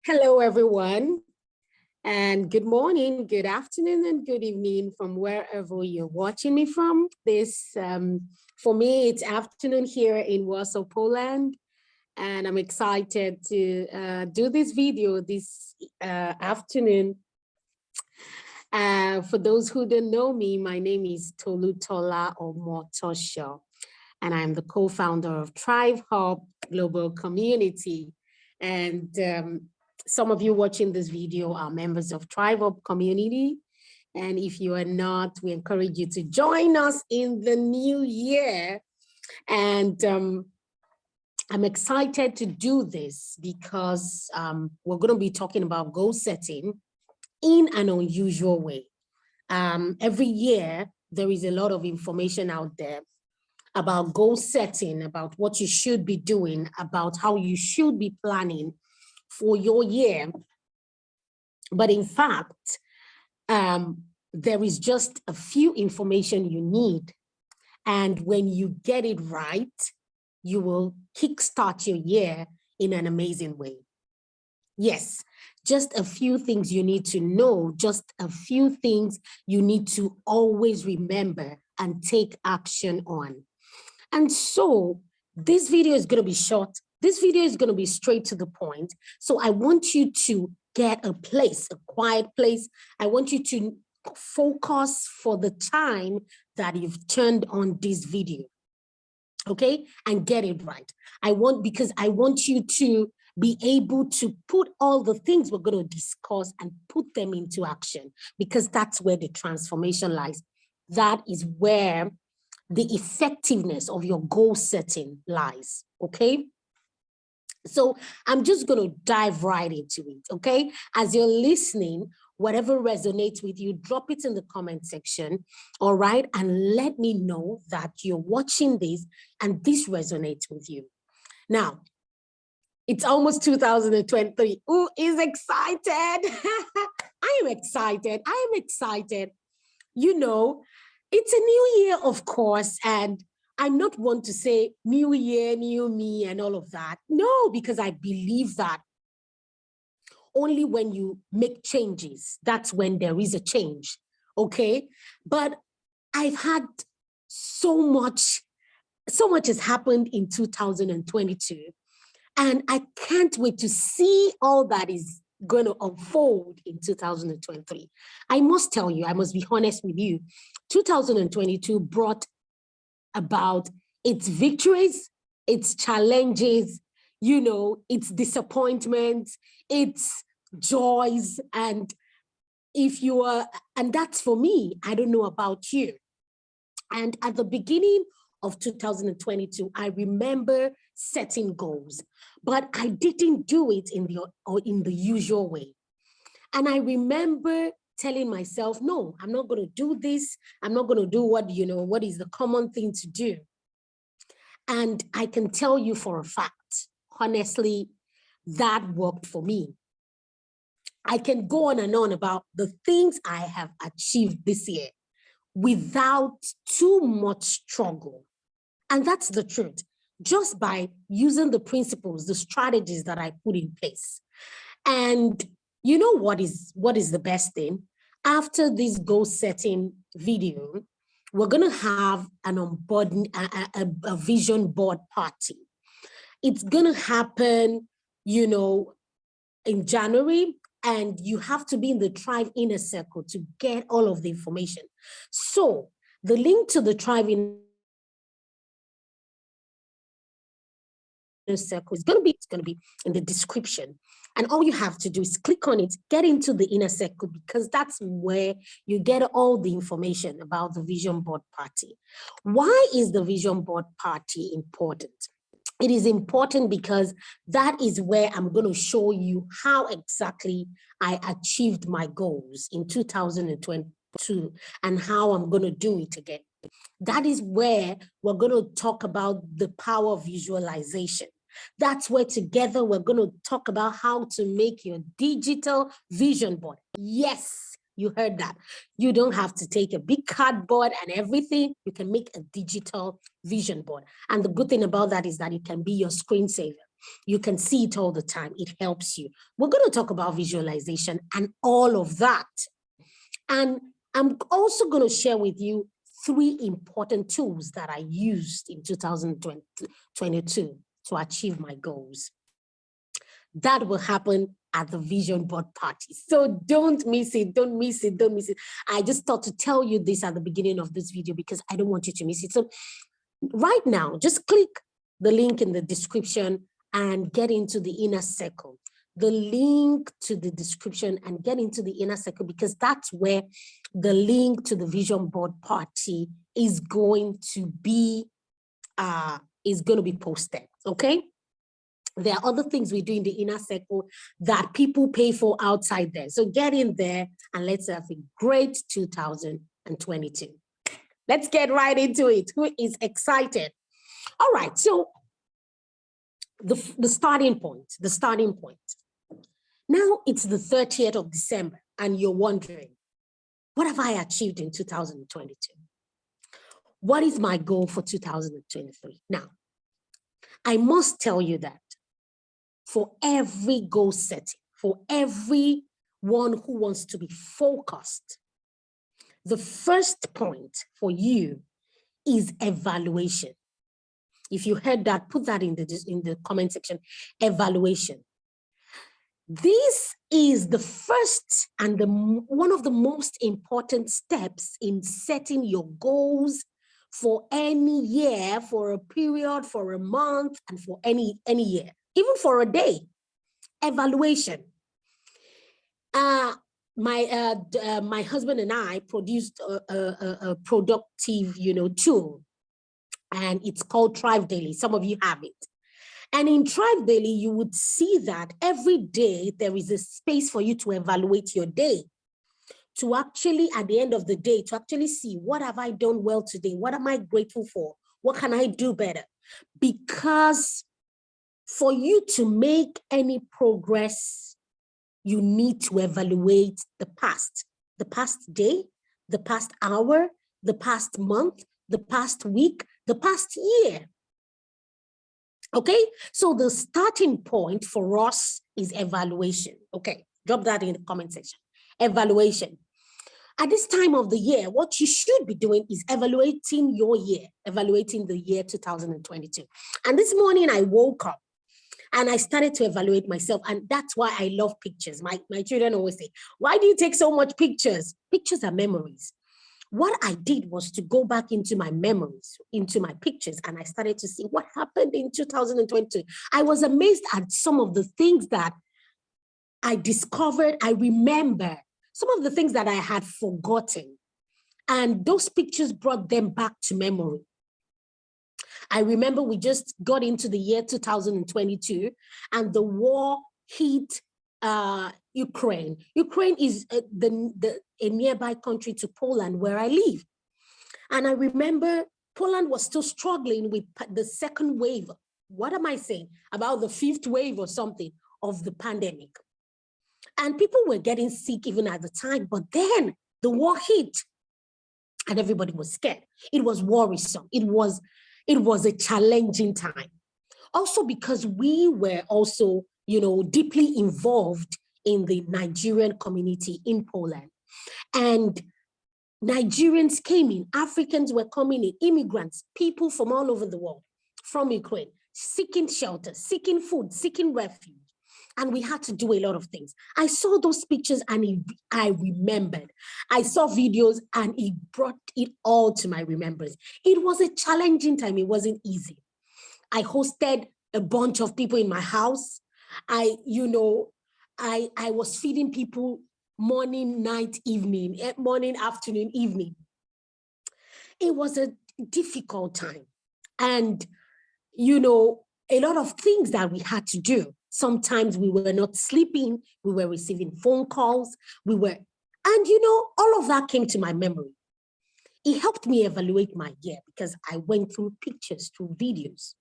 Hello, everyone, and good morning, good afternoon, and good evening from wherever you're watching me from. For me, it's afternoon here in Warsaw, Poland, and I'm excited to do this video this afternoon. For those who don't know me, my name is Tolutola or Motosho, and I'm the co-founder of Thrive Hub Global Community. And some of you watching this video are members of Thrive Hub community. And if you are not, we encourage you to join us in the new year. And I'm excited to do this because we're going to be talking about goal setting in an unusual way. Every year, there is a lot of information out there about goal setting, about what you should be doing, about how you should be planning for your year. But in fact, there is just a few information you need. And when you get it right, you will kickstart your year in an amazing way. Yes, just a few things you need to know, just a few things you need to always remember and take action on. And so this video is going to be short. This video is going to be straight to the point. So I want you to get a place, a quiet place. I want you to focus for the time that you've turned on this video. Okay, and get it right. Because I want you to be able to put all the things we're going to discuss and put them into action, because that's where the transformation lies. That is where the effectiveness of your goal setting lies, okay? So I'm just going to dive right into it, okay? As you're listening, whatever resonates with you, drop it in the comment section, all right? And let me know that you're watching this and this resonates with you. Now, it's almost 2023. Who is excited? I am excited. I am excited. You know, it's a new year, of course, and I'm not one to say new year, new me, and all of that. No, because I believe that only when you make changes, that's when there is a change, okay? But I've had so much has happened in 2022, and I can't wait to see all that is going to unfold in 2023. I must tell you, I must be honest with you, 2022 brought about its victories, its challenges, you know, its disappointments, its joys. And that's for me, I don't know about you. And at the beginning of 2022, I remember setting goals, but I didn't do it in the usual way. And I remember telling myself, no, I'm not going to do this. I'm not going to do what is the common thing to do. And I can tell you for a fact, honestly, that worked for me. I can go on and on about the things I have achieved this year without too much struggle. And that's the truth, just by using the principles, the strategies that I put in place. And you know what is the best thing? After this goal setting video, we're going to have a vision board party. It's going to happen, in January, and you have to be in the Thrive Inner Circle to get all of the information. So the link to the Thrive Inner Circle is going to be in the description. And all you have to do is click on it, get into the inner circle, because that's where you get all the information about the vision board party. Why is the vision board party important? It is important because that is where I'm going to show you how exactly I achieved my goals in 2022 and how I'm going to do it again. That is where we're going to talk about the power of visualization. That's where together we're going to talk about how to make your digital vision board. Yes, you heard that. You don't have to take a big cardboard and everything. You can make a digital vision board. And the good thing about that is that it can be your screensaver. You can see it all the time. It helps you. We're going to talk about visualization and all of that. And I'm also going to share with you 3 important tools that I used in 2022 to achieve my goals. That will happen at the vision board party. So don't miss it, don't miss it, don't miss it. I just thought to tell you this at the beginning of this video because I don't want you to miss it. So right now, just click the link in the description and get into the inner circle. The link to the description and get into the inner circle, because that's where the link to the vision board party is going to be posted. Okay. There are other things we do in the inner circle that people pay for outside there. So get in there and let's have a great 2022. Let's get right into it. Who is excited? All right. So the starting point. Now it's the 30th of December and you're wondering, what have I achieved in 2022? What is my goal for 2023? Now, I must tell you that for every goal setting, for everyone who wants to be focused, the first point for you is evaluation. If you heard that, put that in the comment section, evaluation. This is the first and one of the most important steps in setting your goals for any year, for a period, for a month, and for any year, even for a day. Evaluation. My husband and I produced a productive, tool, and it's called Thrive Daily. Some of you have it. And in Thrive Daily, you would see that every day there is a space for you to evaluate your day, to actually, at the end of the day, to actually see, what have I done well today? What am I grateful for? What can I do better? Because for you to make any progress, you need to evaluate the past day, the past hour, the past month, the past week, the past year. Okay, so the starting point for us is evaluation. Okay, drop that in the comment section. Evaluation. At this time of the year, what you should be doing is evaluating your year, evaluating the year 2022. And this morning I woke up and I started to evaluate myself. And that's why I love pictures. My children always say, why do you take so much pictures? Pictures are memories. What I did was to go back into my memories, into my pictures, and I started to see what happened in 2022. I was amazed at some of the things that I discovered. I remember some of the things that I had forgotten, and those pictures brought them back to memory. I remember we just got into the year 2022 and the war hit Ukraine. Ukraine is a nearby country to Poland where I live. And I remember Poland was still struggling with the second wave. What am I saying? About the 5th wave or something of the pandemic. And people were getting sick even at the time, but then the war hit and everybody was scared. It was worrisome. It was a challenging time. Also because we were also, deeply involved in the Nigerian community in Poland. And Nigerians came in, Africans were coming in, immigrants, people from all over the world, from Ukraine, seeking shelter, seeking food, seeking refuge. And we had to do a lot of things. I saw those pictures and I remembered. I saw videos and it brought it all to my remembrance. It was a challenging time. It wasn't easy. I hosted a bunch of people in my house. I was feeding people morning, night, evening, morning, afternoon, evening. It was a difficult time. And, a lot of things that we had to do. Sometimes we were not sleeping, we were receiving phone calls, and all of that came to my memory. It helped me evaluate my year because I went through pictures, through videos.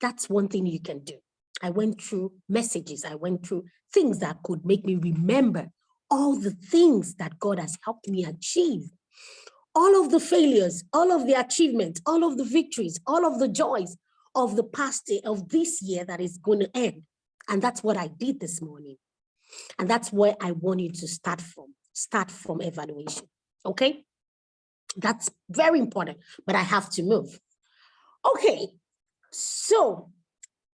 That's one thing you can do. I went through messages, I went through things that could make me remember all the things that God has helped me achieve. All of the failures, all of the achievements, all of the victories, all of the joys, of the past day, of this year that is going to end. And that's what I did this morning. And that's where I want you to start from evaluation. Okay? That's very important, but I have to move. Okay, so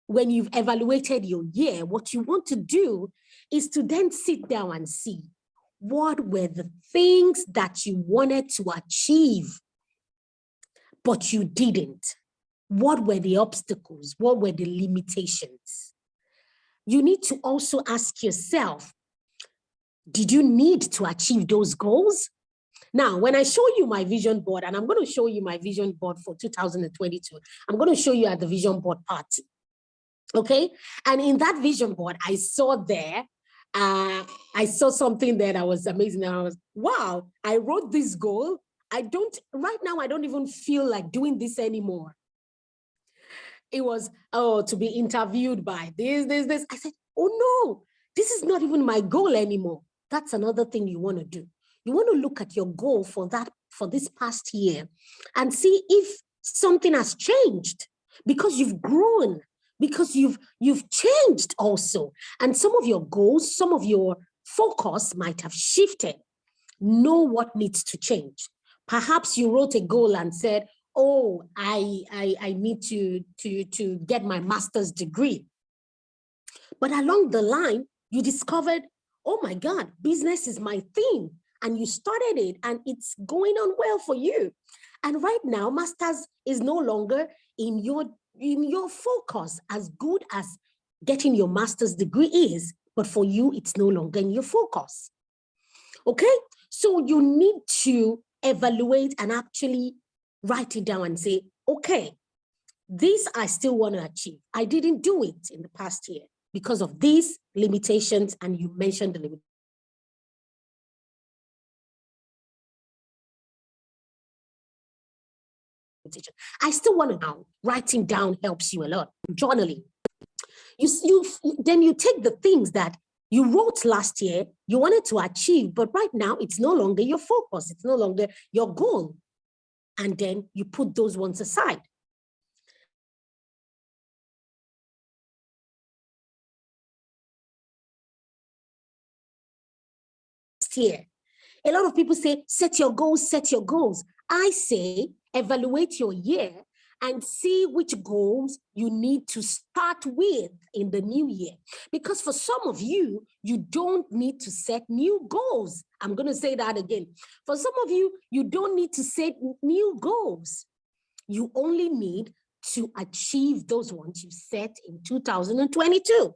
when you've evaluated your year, what you want to do is to then sit down and see what were the things that you wanted to achieve, but you didn't. What were the obstacles? What were the limitations? You need to also ask yourself, did you need to achieve those goals? Now, when I show you my vision board, and I'm going to show you my vision board for 2022, I'm going to show you at the vision board party. Okay. And in that vision board, I saw there, I saw something there that was amazing. And I was, wow, I wrote this goal. Right now, I don't even feel like doing this anymore. It was, to be interviewed by this. I said, oh no, this is not even my goal anymore. That's another thing you want to do. You want to look at your goal for this past year and see if something has changed, because you've grown, because you've changed also. And some of your goals, some of your focus might have shifted. Know what needs to change. Perhaps you wrote a goal and said, oh, I need to get my master's degree. But along the line, you discovered, oh my God, business is my thing. And you started it and it's going on well for you. And right now, master's is no longer in your focus, as good as getting your master's degree is, but for you, it's no longer in your focus. Okay? So you need to evaluate and actually write it down and say, okay, this I still want to achieve. I didn't do it in the past year because of these limitations, and you mentioned the limitations. I still want to know. Writing down helps you a lot. Journaling. Then you take the things that you wrote last year, you wanted to achieve, but right now it's no longer your focus. It's no longer your goal. And then you put those ones aside. Here, a lot of people say, set your goals, set your goals. I say, evaluate your year and see which goals you need to start with in the new year. Because for some of you, you don't need to set new goals. I'm going to say that again. For some of you, you don't need to set new goals. You only need to achieve those ones you set in 2022.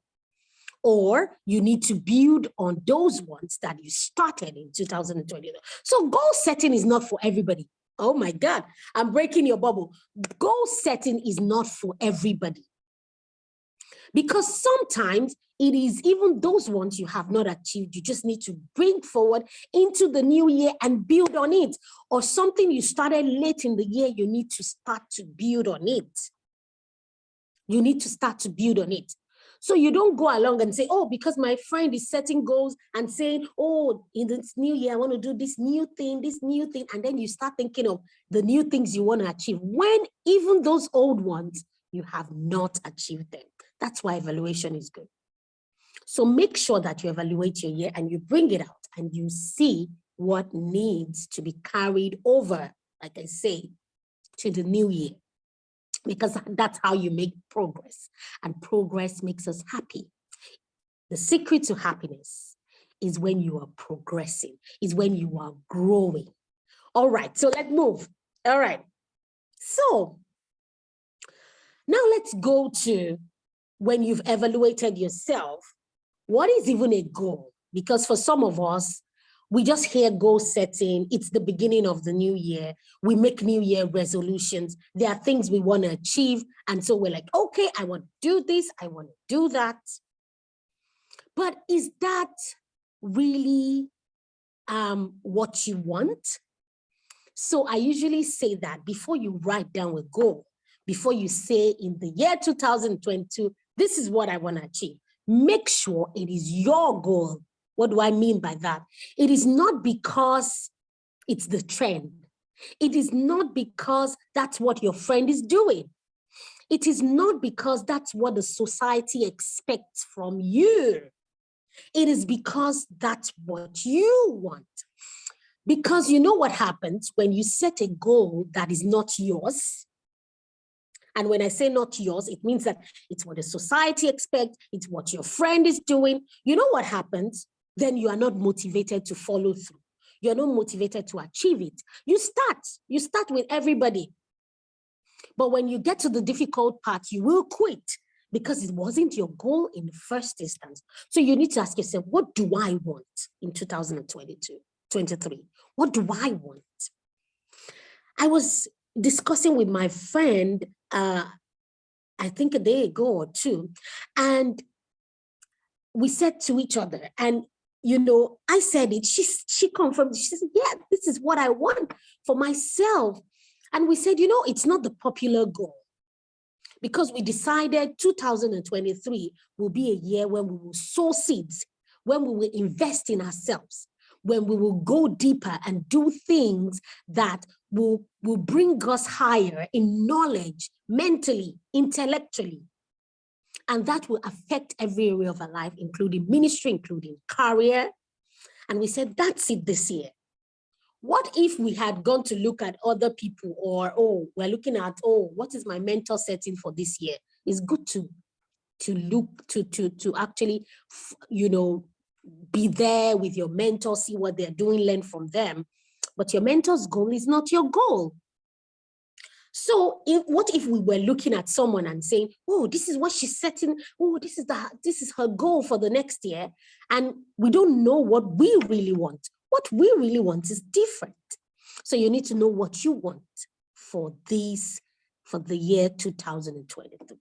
Or you need to build on those ones that you started in 2022. So goal setting is not for everybody. Oh my God, I'm breaking your bubble. Goal setting is not for everybody. Because sometimes it is even those ones you have not achieved, you just need to bring forward into the new year and build on it. Or something you started late in the year, you need to start to build on it. You need to start to build on it. So you don't go along and say, oh, because my friend is setting goals and saying, oh, in this new year, I want to do this new thing. And then you start thinking of the new things you want to achieve, when even those old ones, you have not achieved them. That's why evaluation is good. So make sure that you evaluate your year and you bring it out and you see what needs to be carried over, like I say, to the new year. Because that's how you make progress, and progress makes us happy. The secret to happiness is when you are progressing, is when you are growing. All right, so let's move. All right, so now let's go to when you've evaluated yourself, what is even a goal? Because for some of us, we just hear goal setting. It's the beginning of the new year. We make new year resolutions. There are things we want to achieve. And so we're like, okay, I want to do this. I want to do that. But is that really what you want? So I usually say that before you write down a goal, before you say in the year 2022, this is what I want to achieve, make sure it is your goal. What do I mean by that? It is not because it's the trend. It is not because that's what your friend is doing. It is not because that's what the society expects from you. It is because that's what you want. Because you know what happens when you set a goal that is not yours. And when I say not yours, it means that it's what the society expects, it's what your friend is doing. You know what happens? Then you are not motivated to follow through. You're not motivated to achieve it. You start with everybody. But when you get to the difficult part, you will quit because it wasn't your goal in the first instance. So you need to ask yourself, what do I want in 2022, 23? What do I want? I was discussing with my friend, I think a day ago or two, and we said to each other, and you know, I said it, she confirmed, she said, yeah, this is what I want for myself. And we said, you know, it's not the popular goal, because we decided 2023 will be a year when we will sow seeds, when we will invest in ourselves, when we will go deeper and do things that will bring us higher in knowledge, mentally, intellectually. And that will affect every area of our life, including ministry, including career. And we said, that's it this year. What if we had gone to look at other people, or, oh, we're looking at, oh, what is my mentor setting for this year? It's good to look, to actually, you know, be there with your mentor, see what they're doing, learn from them. But your mentor's goal is not your goal. So what if we were looking at someone and saying, oh, this is what she's setting, oh, this is her goal for the next year, and we don't know what we really want. What we really want is different. So you need to know what you want for the year 2023.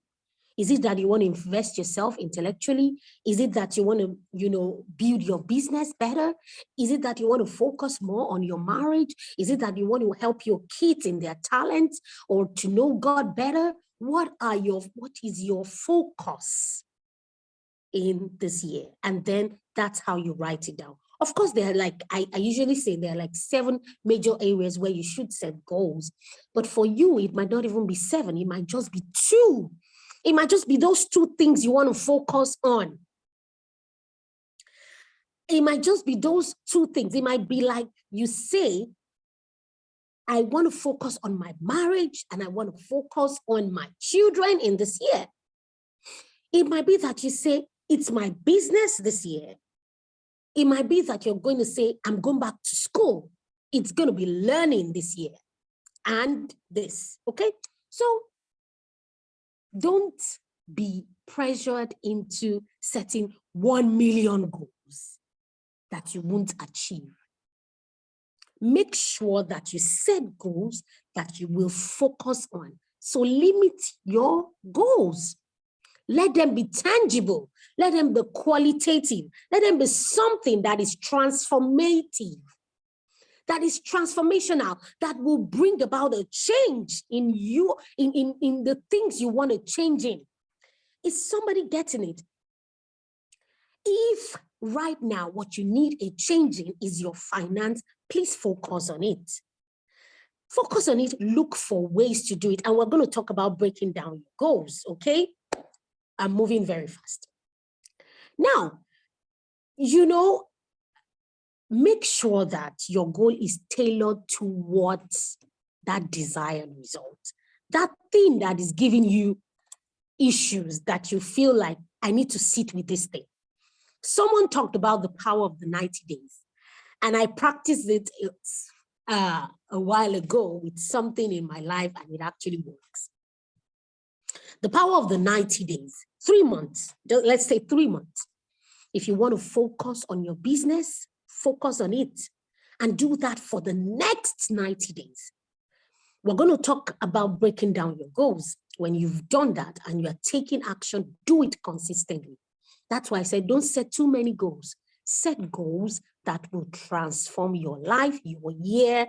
Is it that you want to invest yourself intellectually? Is it that you want to, you know, build your business better? Is it that you want to focus more on your marriage? Is it that you want to help your kids in their talents or to know God better? What is your focus in this year? And then that's how you write it down. Of course, there are like, I usually say there are like 7 major areas where you should set goals. But for you, it might not even be 7. It might just be 2. It might just be those 2 things you want to focus on. It might just be those 2 things. It might be like you say, I want to focus on my marriage and I want to focus on my children in this year. It might be that you say, it's my business this year. It might be that you're going to say, I'm going back to school. It's going to be learning this year and this, okay? So don't be pressured into setting 1 million goals that you won't achieve. Make sure that you set goals that you will focus on. So limit your goals. Let them be tangible. Let them be qualitative. Let them be something that is transformative, that is transformational, that will bring about a change in you, in the things you want to change in. Is somebody getting it? If right now what you need a change in is your finance, please focus on it. Focus on it, look for ways to do it. And we're going to talk about breaking down your goals, okay? I'm moving very fast. Now, you know, make sure that your goal is tailored towards that desired result. That thing that is giving you issues that you feel like, I need to sit with this thing. Someone talked about the power of the 90 days. And I practiced it a while ago with something in my life, and it actually works. The power of the 90 days, 3 months, let's say 3 months. If you want to focus on your business, focus on it and do that for the next 90 days. We're going to talk about breaking down your goals. When you've done that and you're taking action, do it consistently. That's why I said, don't set too many goals. Set goals that will transform your life, your year,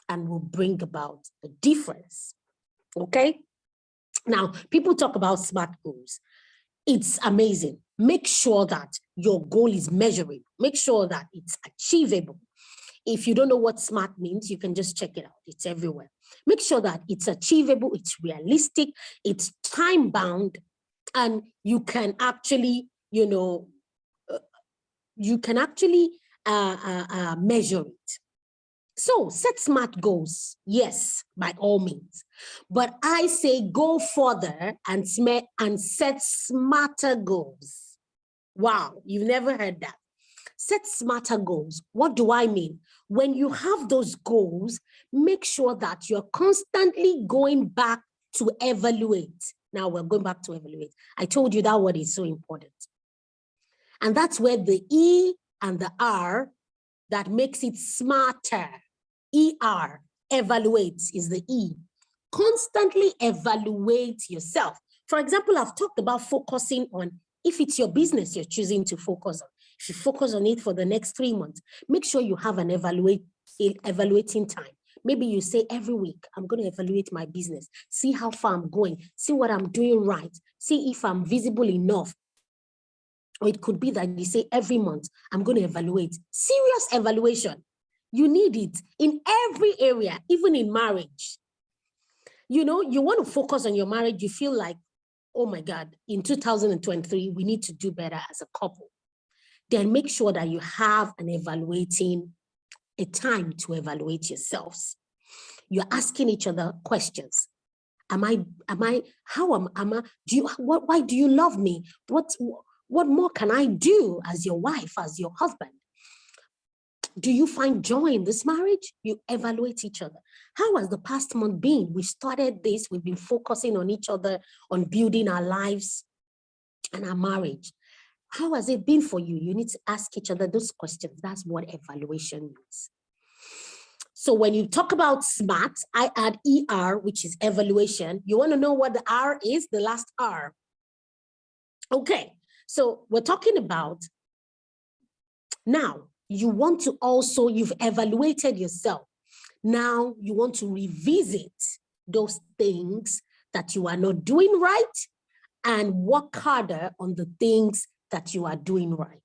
and will bring about a difference. Okay? Now, people talk about SMART goals. It's amazing. Make sure that your goal is measurable. Make sure that it's achievable. If you don't know what SMART means, you can just check it out. It's everywhere. Make sure that it's achievable, it's realistic, it's time bound, and you can actually, measure it. So set SMART goals, yes, by all means. But I say go further and set smarter goals. Wow, you've never heard that. Set smarter goals. What do I mean? When you have those goals, make sure that you're constantly going back to evaluate. Now we're going back to evaluate. I told you that word is so important. And that's where the E and the R that makes it smarter. ER, evaluate, is the E. Constantly evaluate yourself. For example, I've talked about focusing on, if it's your business you're choosing to focus on, if you focus on it for the next 3 months, make sure you have an evaluating time. Maybe you say every week, I'm going to evaluate my business, see how far I'm going, see what I'm doing right, see if I'm visible enough. Or it could be that you say every month, I'm going to evaluate. Serious evaluation. You need it in every area, even in marriage. You want to focus on your marriage. You feel like, oh my God, in 2023, we need to do better as a couple. Then make sure that you have a time to evaluate yourselves. You're asking each other questions. Why do you love me? What more can I do as your wife, as your husband? Do you find joy in this marriage? You evaluate each other. How has the past month been? We started this, we've been focusing on each other, on building our lives and our marriage. How has it been for you? You need to ask each other those questions. That's what evaluation means. So when you talk about SMART, I add ER, which is evaluation. You want to know what the R is? The last R. Okay, so we're talking about now. You've evaluated yourself. Now you want to revisit those things that you are not doing right and work harder on the things that you are doing right.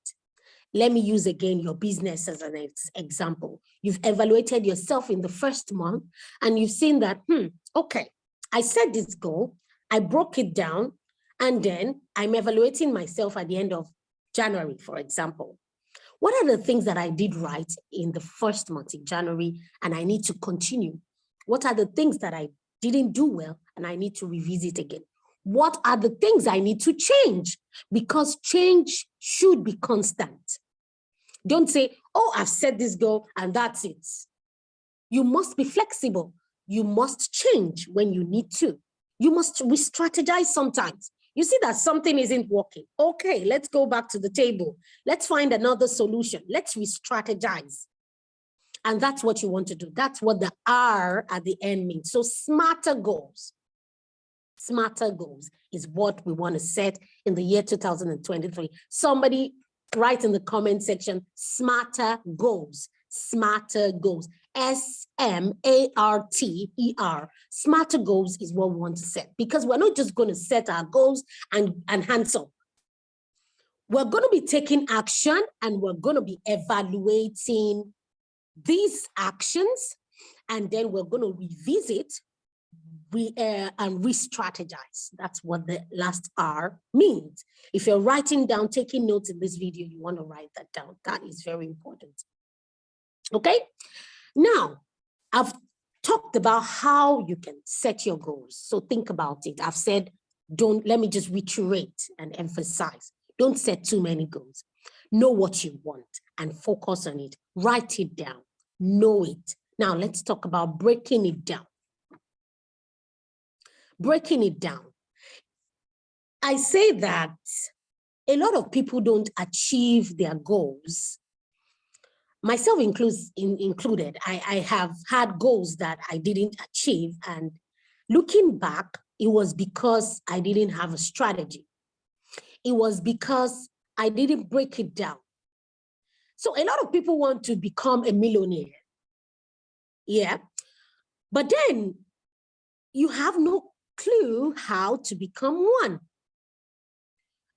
Let me use again your business as an example. You've evaluated yourself in the first month and you've seen that, okay, I set this goal, I broke it down, and then I'm evaluating myself at the end of January, for example. What are the things that I did right in the first month in January and I need to continue? What are the things that I didn't do well and I need to revisit again? What are the things I need to change? Because change should be constant. Don't say, oh, I've set this goal and that's it. You must be flexible. You must change when you need to. You must re-strategize sometimes. You see that something isn't working. Okay, let's go back to the table. Let's find another solution. Let's re-strategize. And that's what you want to do. That's what the R at the end means. So smarter goals. Smarter goals is what we want to set in the year 2023. Somebody write in the comment section, smarter goals. Smarter goals. SMARTER. Smarter goals is what we want to set, because we're not just going to set our goals and hands up. We're going to be taking action and we're going to be evaluating these actions, and then we're going to revisit and re-strategize. That's what the last R means. If you're writing down, taking notes in this video, you want to write that down. That is very important. Okay. Now, I've talked about how you can set your goals. So think about it. I've said, let me just reiterate and emphasize. Don't set too many goals. Know what you want and focus on it. Write it down. Know it. Now, let's talk about breaking it down. Breaking it down. I say that a lot of people don't achieve their goals, myself included. I have had goals that I didn't achieve, and looking back, it was because I didn't have a strategy. It was because I didn't break it down. So a lot of people want to become a millionaire. Yeah. But then you have no clue how to become one.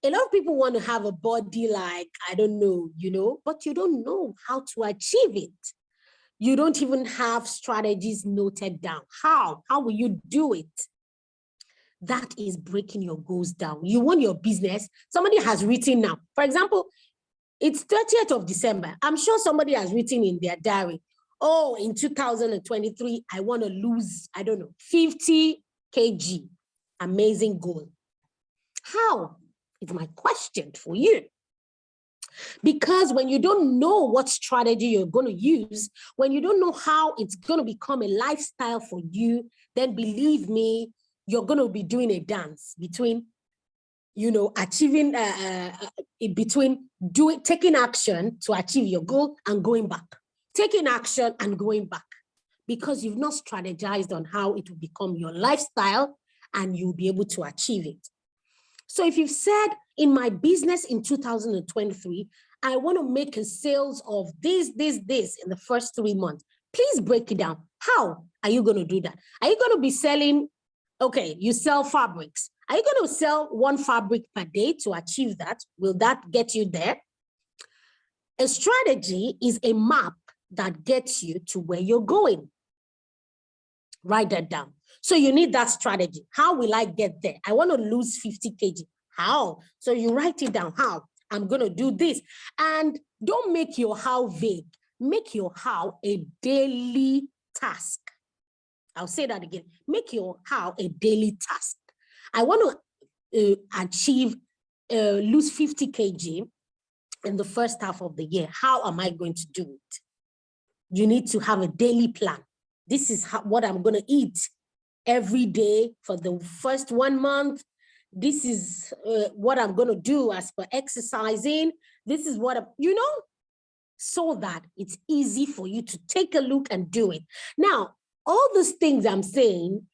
A lot of people want to have a body like, I don't know, but you don't know how to achieve it. You don't even have strategies noted down. How will you do it? That is breaking your goals down. You want your business, somebody has written now. For example, it's 30th of December. I'm sure somebody has written in their diary, oh, in 2023, I want to lose, I don't know, 50 kg. Amazing goal. How? It's my question for you. Because when you don't know what strategy you're going to use, when you don't know how it's going to become a lifestyle for you, then believe me, you're going to be doing a dance between, achieving, between taking action to achieve your goal and going back, taking action and going back, because you've not strategized on how it will become your lifestyle and you'll be able to achieve it. So if you've said, in my business in 2023, I want to make a sales of this in the first 3 months, please break it down. How are you going to do that? Are you going to be selling, okay, you sell fabrics. Are you going to sell 1 fabric per day to achieve that? Will that get you there? A strategy is a map that gets you to where you're going. Write that down. So you need that strategy. How will I get there? I want to lose 50 kg. How? So you write it down. How? I'm going to do this. And don't make your how vague. Make your how a daily task. I'll say that again. Make your how a daily task. I want to lose 50 kg in the first half of the year. How am I going to do it? You need to have a daily plan. This is what I'm going to eat every day for the first 1 month. This is what I'm going to do as per exercising. This is what, so that it's easy for you to take a look and do it. Now, all these things I'm saying,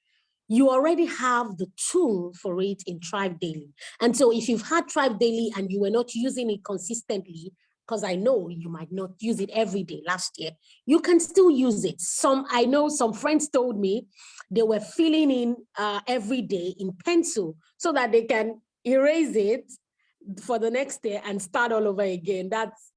you already have the tool for it in Thrive Daily. And so if you've had Thrive Daily and you were not using it consistently, because I know you might not use it every day last year, you can still use it. I know some friends told me they were filling in every day in pencil so that they can erase it for the next day and start all over again. That's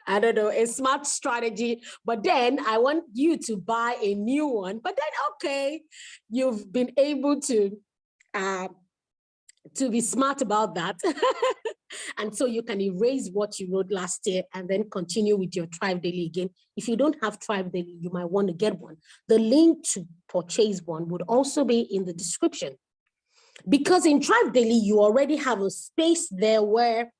I don't know, a smart strategy. But then I want you to buy a new one. But then, okay, you've been able to be smart about that. And so you can erase what you wrote last year and then continue with your Thrive Daily again. If you don't have Thrive Daily, you might want to get one. The link to purchase one would also be in the description. Because in Thrive Daily, you already have a space there where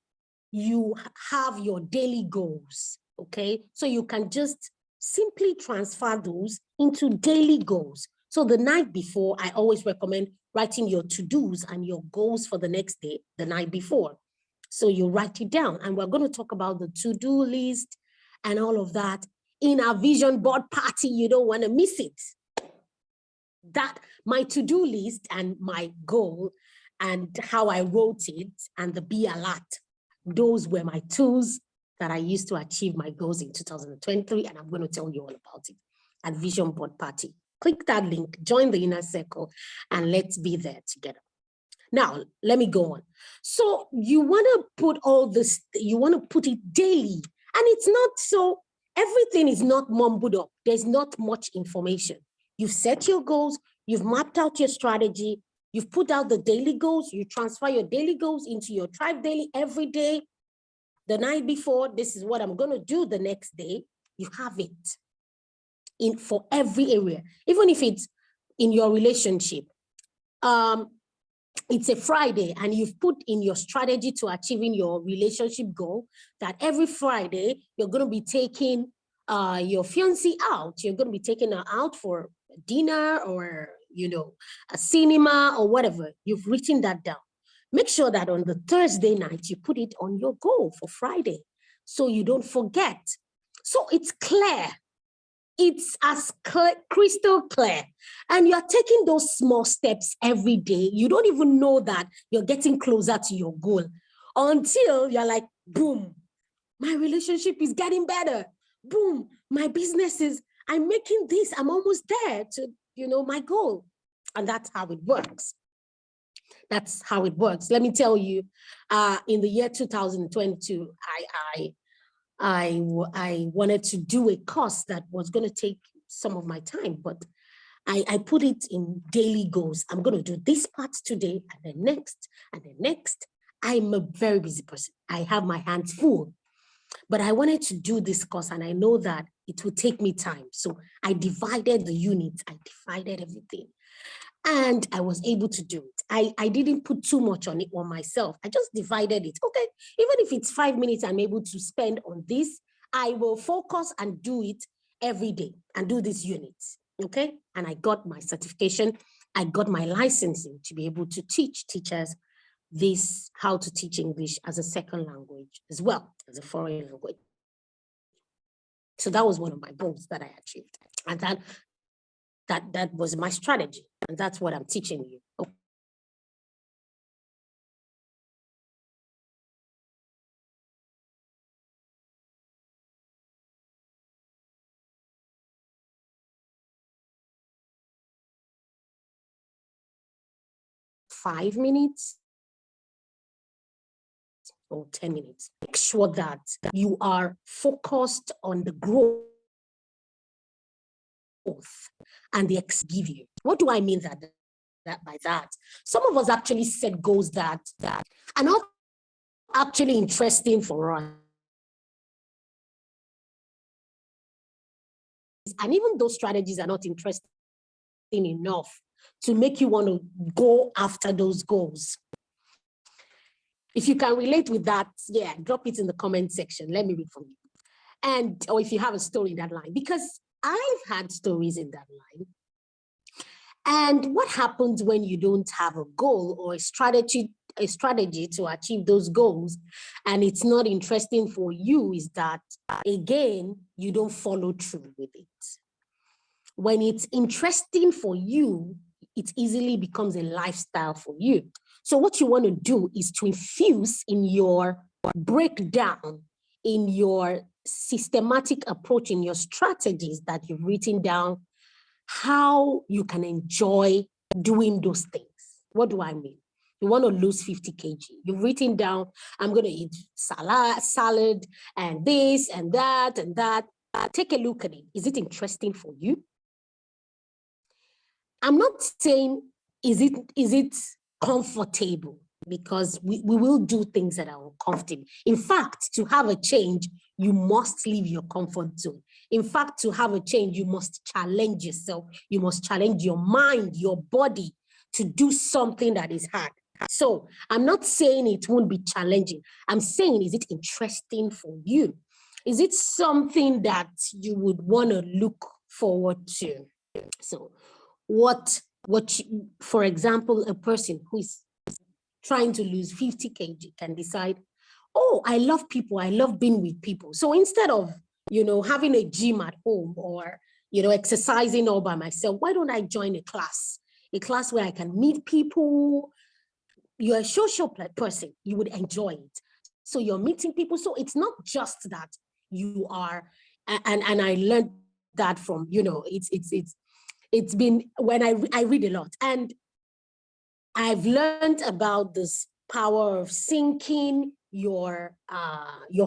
you have your daily goals, okay? So you can just simply transfer those into daily goals. So the night before, I always recommend writing your to-dos and your goals for the next day, the night before. So you write it down, and we're going to talk about the to-do list and all of that in our vision board party. You don't want to miss it. That my to-do list and my goal and how I wrote it and the be alert, those were my tools that I used to achieve my goals in 2023, and I'm going to tell you all about it at Vision Board Party. Click that link, join the inner circle, and let's be there together. Now, let me go on. So you want to put all this, you want to put it daily, and it's not so, everything is not mumbled up. There's not much information. You've set your goals, you've mapped out your strategy, you've put out the daily goals, you transfer your daily goals into your Thrive Daily every day. The night before, this is what I'm going to do the next day. You have it for every area, even if it's in your relationship. It's a Friday and you've put in your strategy to achieving your relationship goal that every Friday you're going to be taking your fiancé out. You're going to be taking her out for dinner or, a cinema or whatever. You've written that down. Make sure that on the Thursday night, you put it on your goal for Friday so you don't forget. So it's clear. It's as crystal clear. And you're taking those small steps every day. You don't even know that you're getting closer to your goal until you're like, boom, my relationship is getting better. Boom, my business is, I'm making this, I'm almost there to, my goal. And that's how it works. That's how it works. Let me tell you, in the year 2022, I wanted to do a course that was going to take some of my time, but I put it in daily goals. I'm going to do this part today and the next and the next. I'm a very busy person. I have my hands full, but I wanted to do this course and I know that it would take me time. So I divided the units, I divided everything, and I was able to do it. I didn't put too much on it on myself. I just divided it. Okay, even if it's 5 minutes I'm able to spend on this, I will focus and do it every day and do these units. Okay, and I got my certification. I got my licensing to be able to teach teachers this, how to teach English as a second language as well as a foreign language. So that was one of my goals that I achieved. And that was my strategy. And that's what I'm teaching you. Okay. 5 minutes or 10 minutes. Make sure that you are focused on the growth and the give you. What do I mean by that? Some of us actually set goals that are not actually interesting for us. And even those strategies are not interesting enough to make you want to go after those goals. If you can relate with that, yeah, drop it in the comment section. Let me read from you. And, or if you have a story in that line, because I've had stories in that line. And what happens when you don't have a goal or a strategy to achieve those goals, and it's not interesting for you, is that, again, you don't follow through with it. When it's interesting for you, it easily becomes a lifestyle for you. So what you want to do is to infuse in your breakdown, in your systematic approach, in your strategies that you've written down, how you can enjoy doing those things. What do I mean? You want to lose 50 kg. You've written down, I'm going to eat salad and this and that and that. Take a look at it. Is it interesting for you? I'm not saying, is it comfortable? Because we will do things that are uncomfortable. In fact, to have a change, you must leave your comfort zone. In fact, to have a change, you must challenge yourself. You must challenge your mind, your body to do something that is hard. So I'm not saying it won't be challenging. I'm saying, is it interesting for you? Is it something that you would want to look forward to? So for example, a person who is trying to lose 50 kg can decide, oh, I love people, I love being with people. So instead of, having a gym at home or, exercising all by myself, why don't I join a class where I can meet people? You're a social person, you would enjoy it. So you're meeting people. So it's not just that you are, and I learned that from, it's been when I read a lot, and I've learned about this power of syncing your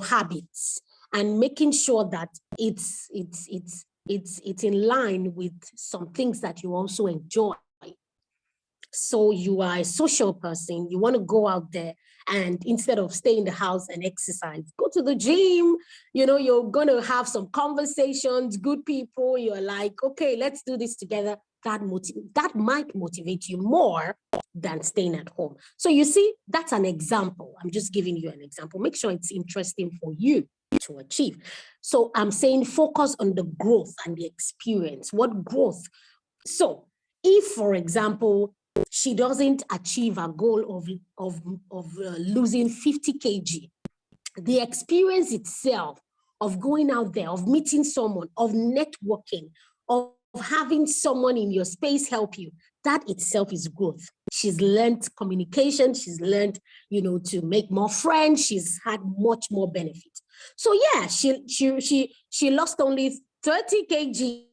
habits and making sure that it's in line with some things that you also enjoy. So you are a social person, you want to go out there, and instead of staying in the house and exercise, go to the gym. You're going to have some conversations, good people. You're like, okay, let's do this together. That might motivate you more than staying at home. So you see, that's an example. I'm just giving you an example. Make sure it's interesting for you to achieve. So I'm saying focus on the growth and the experience. What growth? So if, for example, she doesn't achieve a goal of losing 50 kg, the experience itself of going out there, of meeting someone, of networking, of having someone in your space help you, that itself is growth. She's learned communication. She's learned, to make more friends. She's had much more benefit. So yeah, she lost only 30 kg,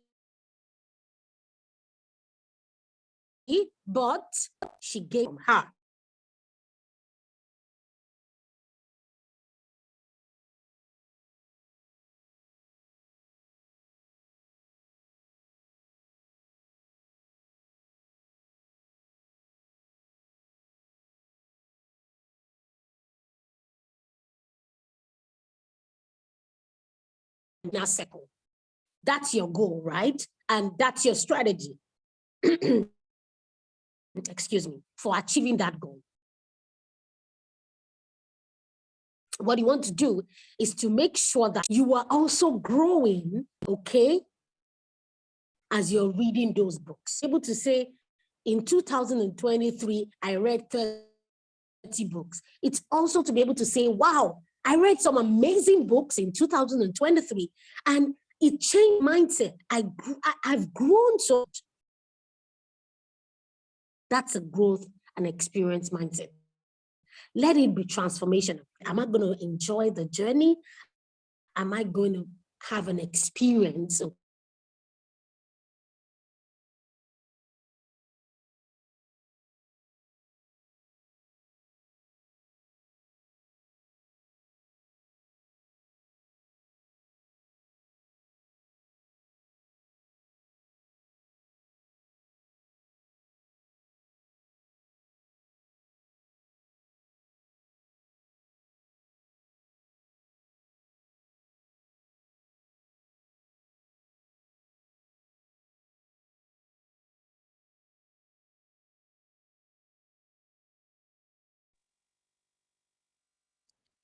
but she gave her. inner circle. That's your goal, right? And that's your strategy, excuse me, for achieving that goal. What you want to do is to make sure that you are also growing, okay, as you're reading those books. Able to say, in 2023, I read 30 books. It's also to be able to say, wow, I read some amazing books in 2023, and it changed mindset. I've grown so much. That's a growth and experience mindset. Let it be transformational. Am I going to enjoy the journey? Am I going to have an experience?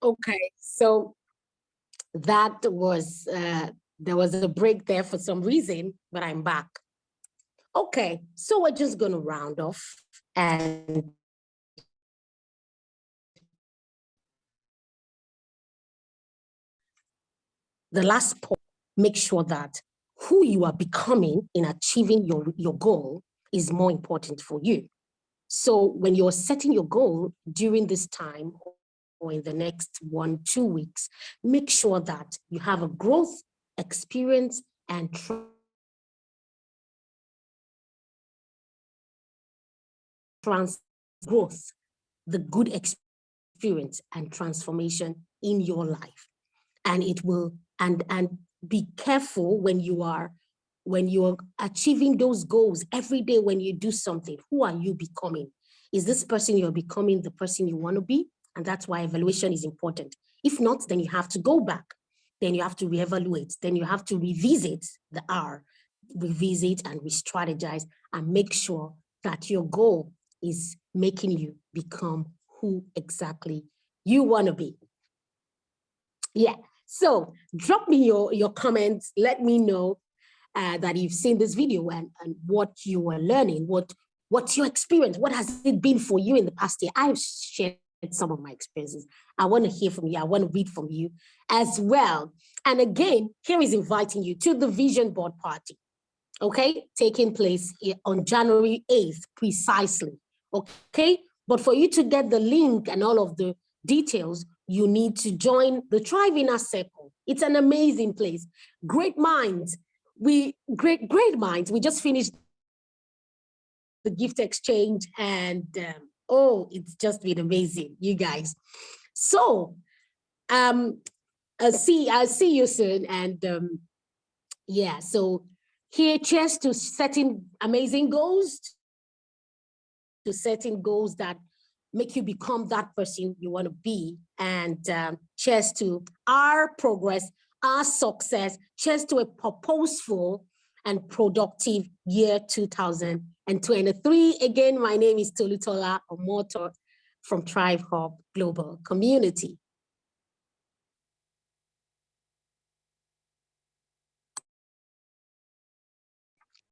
Okay, so that was, there was a break there for some reason, but I'm back. Okay, so we're just going to round off, and the last point, make sure that who you are becoming in achieving your goal is more important for you. So when you're setting your goal during this time or in the next 1-2 weeks, make sure that you have a growth, experience, and growth, the good experience and transformation in your life. And it will, and be careful when you're achieving those goals every day. When you do something, who are you becoming? Is this person you're becoming the person you want to be? And that's why evaluation is important. If not, then you have to go back. Then you have to reevaluate. Then you have to revisit the R, revisit and re-strategize, and make sure that your goal is making you become who exactly you want to be. Yeah. So drop me your comments. Let me know that you've seen this video and what you are learning, what's your experience, what has it been for you in the past year. I've shared some of my experiences. I want to hear from you. I want to read from you as well. And again, here is inviting you to the vision board party, okay, taking place on January 8th, precisely, okay? But for you to get the link and all of the details, you need to join the Thrive Inner Circle. It's an amazing place. Great minds. Great minds. We just finished the gift exchange, and oh, it's just been amazing, you guys. So I'll see you soon. And yeah, so here, cheers to setting amazing goals, to setting goals that make you become that person you want to be. And cheers to our progress, our success. Cheers to a purposeful and productive year 2023. Again, my name is Tolutola from Thrive Hub Global Community.